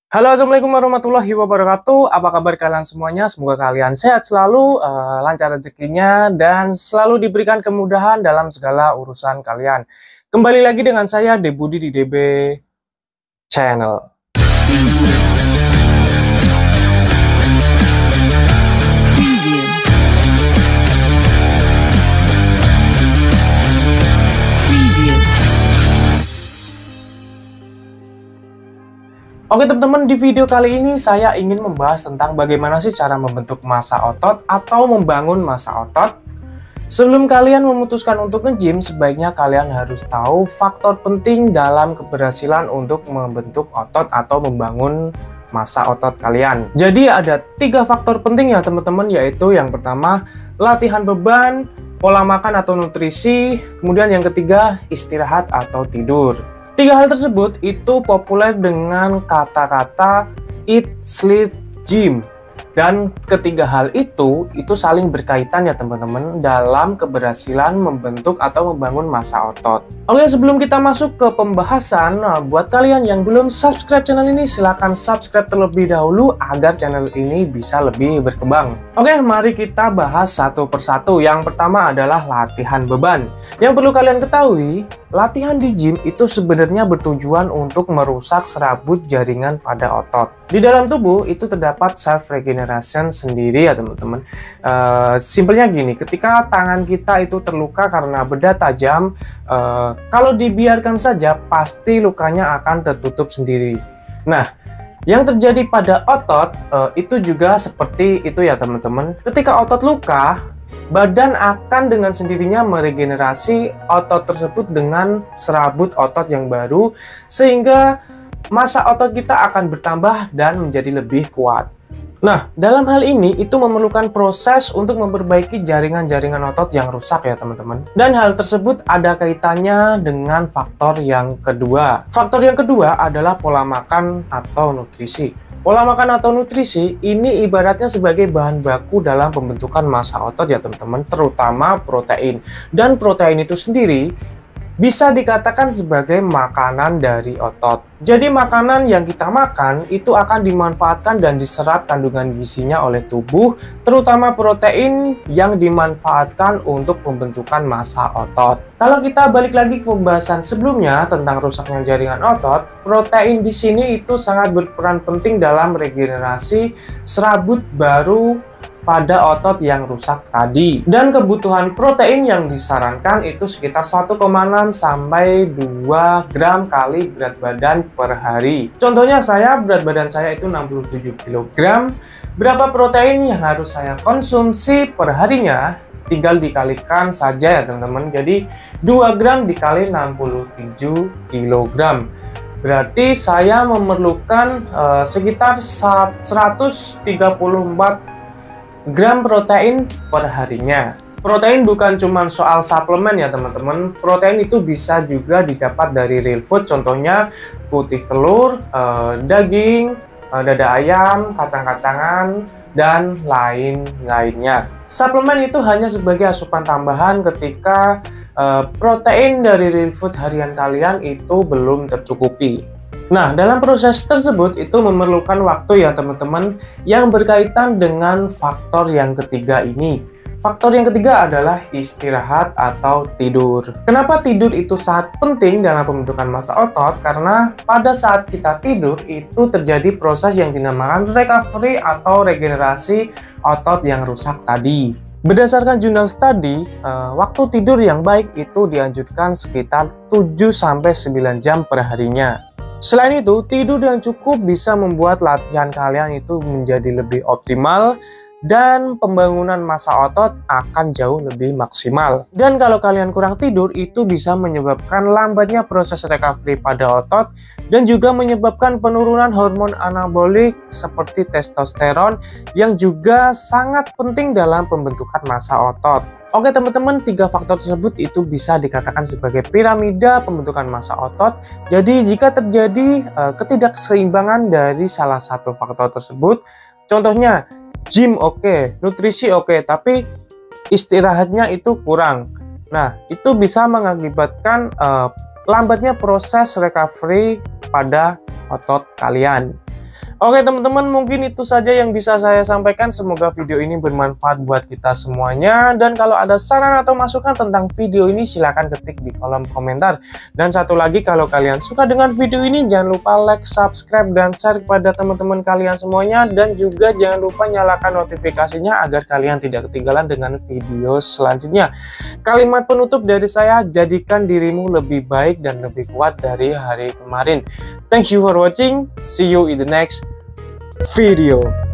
Halo, assalamualaikum warahmatullahi wabarakatuh. Apa kabar kalian semuanya? Semoga kalian sehat selalu, lancar rezekinya, dan selalu diberikan kemudahan dalam segala urusan kalian. Kembali lagi dengan saya, Debudi di DB Channel. Oke teman-teman, di video kali ini saya ingin membahas tentang bagaimana sih cara membentuk massa otot atau membangun massa otot. Sebelum kalian memutuskan untuk nge-gym, sebaiknya kalian harus tahu faktor penting dalam keberhasilan untuk membentuk otot atau membangun massa otot kalian. Jadi ada 3 faktor penting ya teman-teman, yaitu yang pertama latihan beban, pola makan atau nutrisi, kemudian yang ketiga istirahat atau tidur. 3 hal tersebut itu populer dengan kata-kata eat, sleep, gym. Dan ketiga hal itu saling berkaitan ya teman-teman dalam keberhasilan membentuk atau membangun massa otot. Oke, sebelum kita masuk ke pembahasan, buat kalian yang belum subscribe channel ini, silahkan subscribe terlebih dahulu agar channel ini bisa lebih berkembang. Oke, mari kita bahas satu persatu. Yang pertama adalah latihan beban. Yang perlu kalian ketahui, latihan di gym itu sebenarnya bertujuan untuk merusak serabut jaringan pada otot. Di dalam tubuh itu terdapat self regeneration sendiri ya teman-teman. Simpelnya gini, ketika tangan kita itu terluka karena benda tajam, kalau dibiarkan saja pasti lukanya akan tertutup sendiri. Nah, yang terjadi pada otot itu juga seperti itu ya teman-teman. Ketika otot luka, badan akan dengan sendirinya meregenerasi otot tersebut dengan serabut otot yang baru, sehingga massa otot kita akan bertambah dan menjadi lebih kuat. Nah, dalam hal ini itu memerlukan proses untuk memperbaiki jaringan-jaringan otot yang rusak ya teman-teman. Dan hal tersebut ada kaitannya dengan faktor yang kedua. Faktor yang kedua adalah pola makan atau nutrisi. Pola makan atau nutrisi ini ibaratnya sebagai bahan baku dalam pembentukan massa otot ya teman-teman, terutama protein. Dan protein itu sendiri bisa dikatakan sebagai makanan dari otot. Jadi makanan yang kita makan itu akan dimanfaatkan dan diserap kandungan gizinya oleh tubuh, terutama protein yang dimanfaatkan untuk pembentukan massa otot. Kalau kita balik lagi ke pembahasan sebelumnya tentang rusaknya jaringan otot, protein di sini itu sangat berperan penting dalam regenerasi serabut baru pada otot yang rusak tadi. Dan kebutuhan protein yang disarankan itu sekitar 1,6 sampai 2 gram kali berat badan per hari. Contohnya berat badan saya itu 67 kg. Berapa protein yang harus saya konsumsi per harinya? Tinggal dikalikan saja ya teman-teman. Jadi 2 gram dikali 67 kg. Berarti saya memerlukan sekitar 134 gram protein per harinya. Protein bukan cuma soal suplemen ya teman-teman. Protein itu bisa juga didapat dari real food, contohnya putih telur, daging, dada ayam, kacang-kacangan, dan lain-lainnya. Suplemen itu hanya sebagai asupan tambahan ketika protein dari real food harian kalian itu belum tercukupi. Nah, dalam proses tersebut itu memerlukan waktu ya teman-teman yang berkaitan dengan faktor yang ketiga ini. Faktor yang ketiga adalah istirahat atau tidur. Kenapa tidur itu sangat penting dalam pembentukan massa otot? Karena pada saat kita tidur itu terjadi proses yang dinamakan recovery atau regenerasi otot yang rusak tadi. Berdasarkan jurnal study, waktu tidur yang baik itu dianjurkan sekitar 7-9 jam per harinya. Selain itu, tidur yang cukup bisa membuat latihan kalian itu menjadi lebih optimal dan pembangunan massa otot akan jauh lebih maksimal. Dan kalau kalian kurang tidur, itu bisa menyebabkan lambatnya proses recovery pada otot dan juga menyebabkan penurunan hormon anabolik seperti testosteron yang juga sangat penting dalam pembentukan massa otot. Oke teman-teman, 3 faktor tersebut itu bisa dikatakan sebagai piramida pembentukan massa otot. Jadi jika terjadi ketidakseimbangan dari salah satu faktor tersebut, contohnya gym oke, nutrisi oke, tapi istirahatnya itu kurang. Nah, itu bisa mengakibatkan lambatnya proses recovery pada otot kalian. Oke teman-teman, mungkin itu saja yang bisa saya sampaikan. Semoga video ini bermanfaat buat kita semuanya. Dan kalau ada saran atau masukan tentang video ini, silahkan ketik di kolom komentar. Dan satu lagi, kalau kalian suka dengan video ini, jangan lupa like, subscribe, dan share kepada teman-teman kalian semuanya. Dan juga jangan lupa nyalakan notifikasinya agar kalian tidak ketinggalan dengan video selanjutnya. Kalimat penutup dari saya, jadikan dirimu lebih baik dan lebih kuat dari hari kemarin. Thank you for watching. See you in the next video.